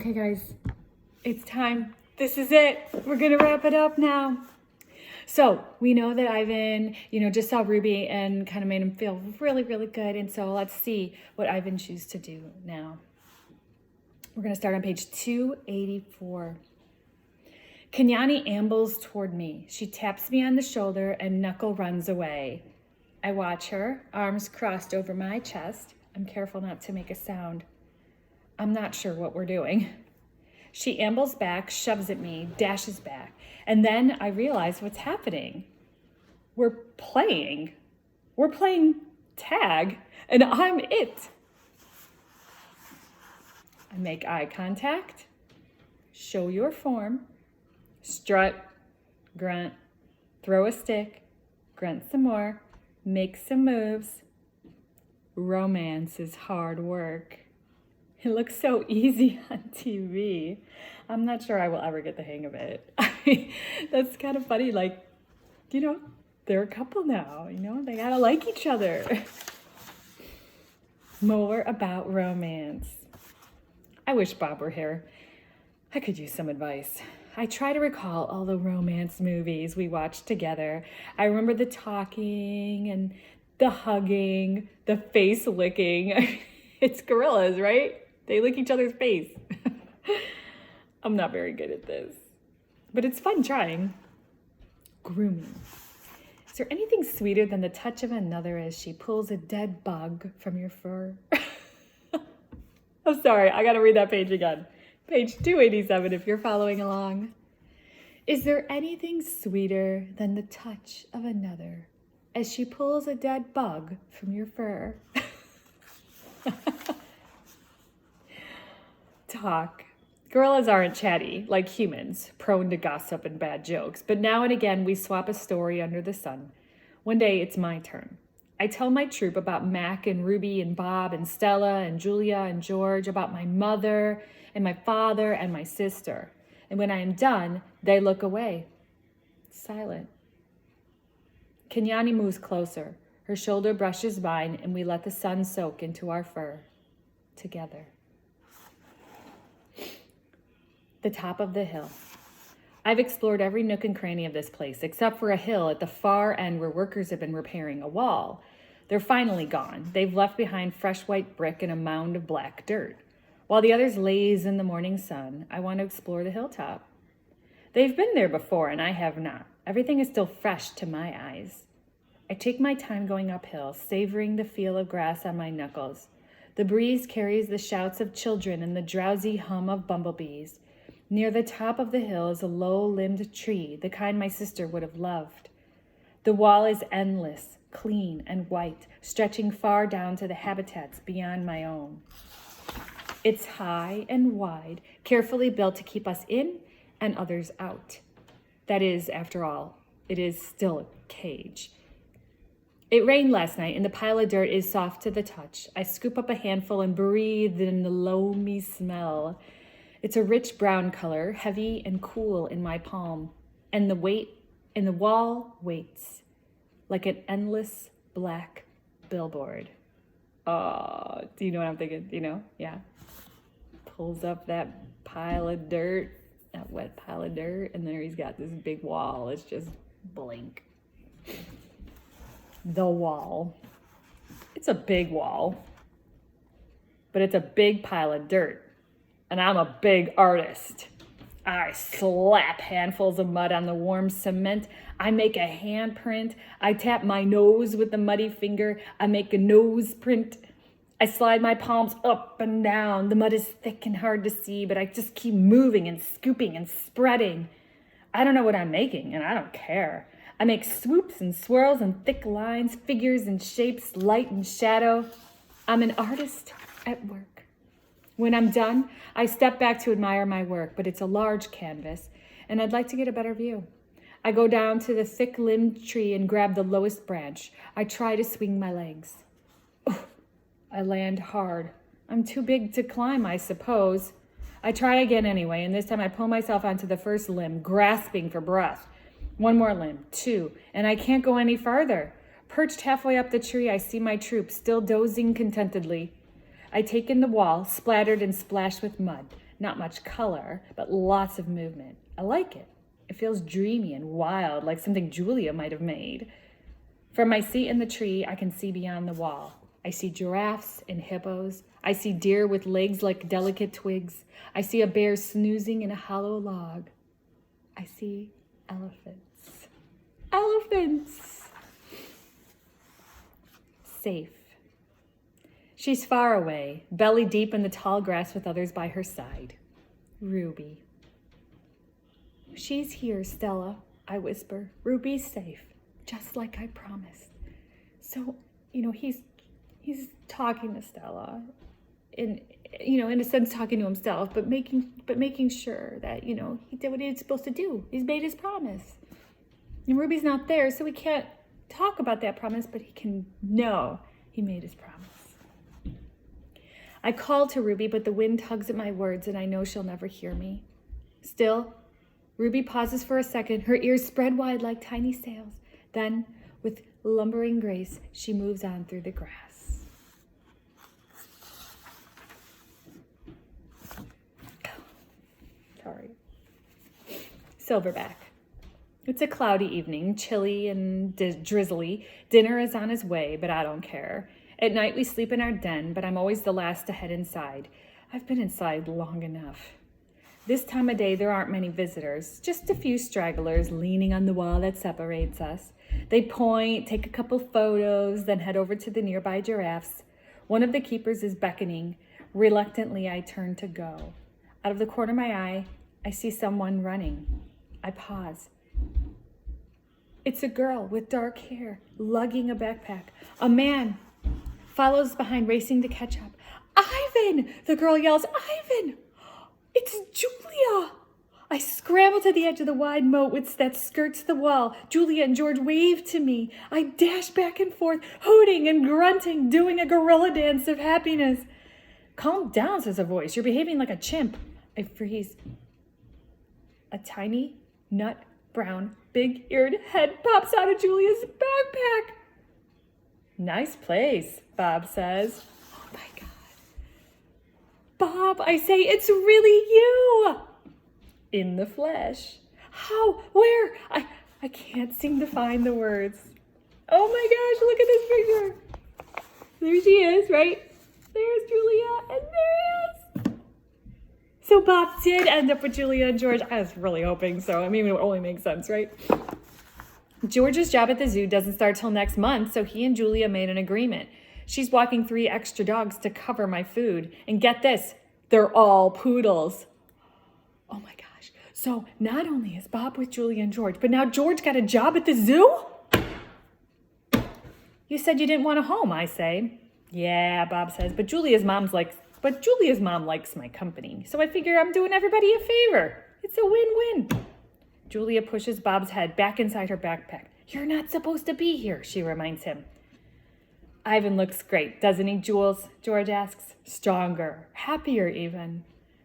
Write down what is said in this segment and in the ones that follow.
Okay, guys, it's time. This is it. We're gonna wrap it up now. So we know that Ivan, just saw Ruby and kind of made him feel really, really good. And so let's see what Ivan chooses to do now. We're gonna start on page 284. Kenyani ambles toward me. She taps me on the shoulder and Knuckle runs away. I watch her, arms crossed over my chest. I'm careful not to make a sound. I'm not sure what we're doing. She ambles back, shoves at me, dashes back, and then I realize what's happening. We're playing tag, and I'm it. I make eye contact, show your form, strut, grunt, throw a stick, grunt some more, make some moves. Romance is hard work. It looks so easy on TV. I'm not sure I will ever get the hang of it. That's kind of funny. They're a couple now, they gotta like each other. More about romance. I wish Bob were here. I could use some advice. I try to recall all the romance movies we watched together. I remember the talking and the hugging, the face licking. It's gorillas, right? They lick each other's face. I'm not very good at this, but it's fun trying. Grooming. Is there anything sweeter than the touch of another as she pulls a dead bug from your fur? I'm sorry, I gotta read that page again. Page 287 if you're following along. Is there anything sweeter than the touch of another as she pulls a dead bug from your fur? Talk. Gorillas aren't chatty like humans, prone to gossip and bad jokes, but now and again we swap a story under the sun. One day it's my turn. I tell my troop about Mac and Ruby and Bob and Stella and Julia and George, about my mother and my father and my sister. And when I am done, they look away. Silent. Kenyani moves closer. Her shoulder brushes mine and we let the sun soak into our fur. Together. The top of the hill. I've explored every nook and cranny of this place, except for a hill at the far end where workers have been repairing a wall. They're finally gone. They've left behind fresh white brick and a mound of black dirt. While the others laze in the morning sun, I want to explore the hilltop. They've been there before, and I have not. Everything is still fresh to my eyes. I take my time going uphill, savoring the feel of grass on my knuckles. The breeze carries the shouts of children and the drowsy hum of bumblebees. Near the top of the hill is a low-limbed tree, the kind my sister would have loved. The wall is endless, clean and white, stretching far down to the habitats beyond my own. It's high and wide, carefully built to keep us in and others out. That is, after all, it is still a cage. It rained last night and the pile of dirt is soft to the touch. I scoop up a handful and breathe in the loamy smell. It's a rich brown color, heavy and cool in my palm, and the wall waits like an endless black billboard. Oh, do you know what I'm thinking? Do you know? Yeah. Pulls up that pile of dirt, that wet pile of dirt, and there he's got this big wall. It's just blank. The wall. It's a big wall, but it's a big pile of dirt. And I'm a big artist. I slap handfuls of mud on the warm cement. I make a handprint. I tap my nose with the muddy finger. I make a nose print. I slide my palms up and down. The mud is thick and hard to see, but I just keep moving and scooping and spreading. I don't know what I'm making, and I don't care. I make swoops and swirls and thick lines, figures and shapes, light and shadow. I'm an artist at work. When I'm done, I step back to admire my work, but it's a large canvas, and I'd like to get a better view. I go down to the thick-limbed tree and grab the lowest branch. I try to swing my legs. I land hard. I'm too big to climb, I suppose. I try again anyway, and this time I pull myself onto the first limb, grasping for breath. One more limb, two, and I can't go any farther. Perched halfway up the tree, I see my troop still dozing contentedly. I take in the wall, splattered and splashed with mud. Not much color, but lots of movement. I like it. It feels dreamy and wild, like something Julia might have made. From my seat in the tree, I can see beyond the wall. I see giraffes and hippos. I see deer with legs like delicate twigs. I see a bear snoozing in a hollow log. I see elephants. Elephants! Safe. She's far away, belly deep in the tall grass with others by her side. Ruby. She's here, Stella, I whisper. Ruby's safe, just like I promised. So, he's talking to Stella, in a sense talking to himself, but making sure that, he did what he was supposed to do. He's made his promise. And Ruby's not there, so we can't talk about that promise, but he can know he made his promise. I call to Ruby, but the wind tugs at my words, and I know she'll never hear me. Still, Ruby pauses for a second, her ears spread wide like tiny sails. Then, with lumbering grace, she moves on through the grass. Sorry. Silverback. It's a cloudy evening, chilly and drizzly. Dinner is on its way, but I don't care. At night, we sleep in our den, but I'm always the last to head inside. I've been inside long enough. This time of day, there aren't many visitors, just a few stragglers leaning on the wall that separates us. They point, take a couple photos, then head over to the nearby giraffes. One of the keepers is beckoning. Reluctantly, I turn to go. Out of the corner of my eye, I see someone running. I pause. It's a girl with dark hair, lugging a backpack. A man follows behind, racing to catch up. Ivan! The girl yells, Ivan! It's Julia! I scramble to the edge of the wide moat that skirts the wall. Julia and George wave to me. I dash back and forth, hooting and grunting, doing a gorilla dance of happiness. Calm down, says a voice. You're behaving like a chimp. I freeze. A tiny, nut brown, big-eared head pops out of Julia's backpack. Nice place, Bob says. Oh my God. Bob, I say, it's really you. In the flesh. How? Where? I can't seem to find the words. Oh my gosh, look at this picture. There she is, right? There's Julia, and there he is. So Bob did end up with Julia and George. I was really hoping so. I mean, it would only make sense, right? George's job at the zoo doesn't start till next month, so he and Julia made an agreement. She's walking 3 extra dogs to cover my food. And get this, they're all poodles. Oh my gosh. So not only is Bob with Julia and George, but now George got a job at the zoo? You said you didn't want a home, I say. Yeah, Bob says, but Julia's mom likes my company. So I figure I'm doing everybody a favor. It's a win-win. Julia pushes Bob's head back inside her backpack. You're not supposed to be here, she reminds him. Ivan looks great, doesn't he, Jules? George asks. Stronger, happier even.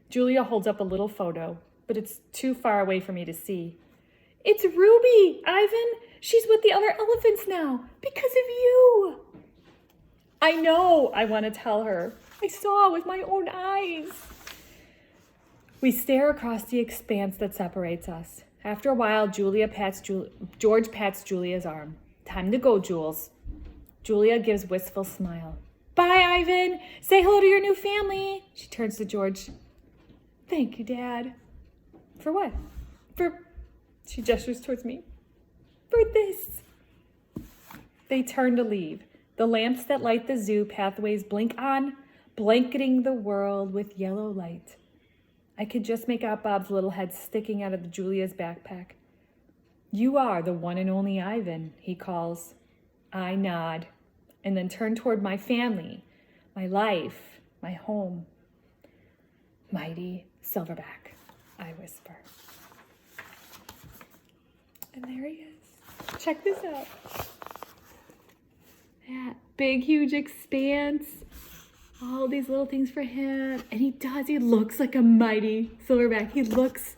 Julia holds up a little photo, but it's too far away for me to see. It's Ruby, Ivan. She's with the other elephants now, because of you. I know, I want to tell her. I saw with my own eyes. We stare across the expanse that separates us. After a while, George pats Julia's arm. Time to go, Jules. Julia gives a wistful smile. Bye, Ivan. Say hello to your new family. She turns to George. Thank you, Dad. For what? She gestures towards me. For this. They turn to leave. The lamps that light the zoo pathways blink on, blanketing the world with yellow light. I could just make out Bob's little head sticking out of Julia's backpack. You are the one and only Ivan, he calls. I nod, and then turn toward my family, my life, my home. Mighty Silverback, I whisper. And there he is. Check this out. That big, huge expanse. All these little things for him. And he looks like a mighty Silverback. He looks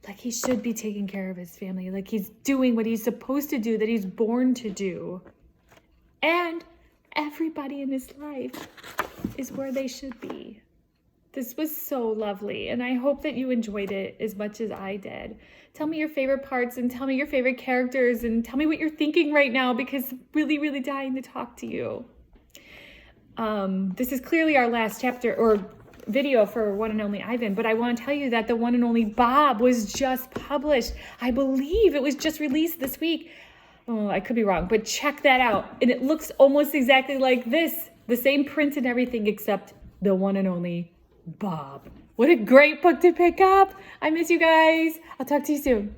like he should be taking care of his family. Like he's doing what he's supposed to do, that he's born to do. And everybody in his life is where they should be. This was so lovely, and I hope that you enjoyed it as much as I did. Tell me your favorite parts and tell me your favorite characters and tell me what you're thinking right now because I'm really, really dying to talk to you. This is clearly our last chapter or video for One and Only Ivan, but I want to tell you that the One and Only Bob was just published. I believe it was just released this week. Oh, I could be wrong, but check that out. And it looks almost exactly like this. The same print and everything except the One and Only Bob. What a great book to pick up. I miss you guys. I'll talk to you soon.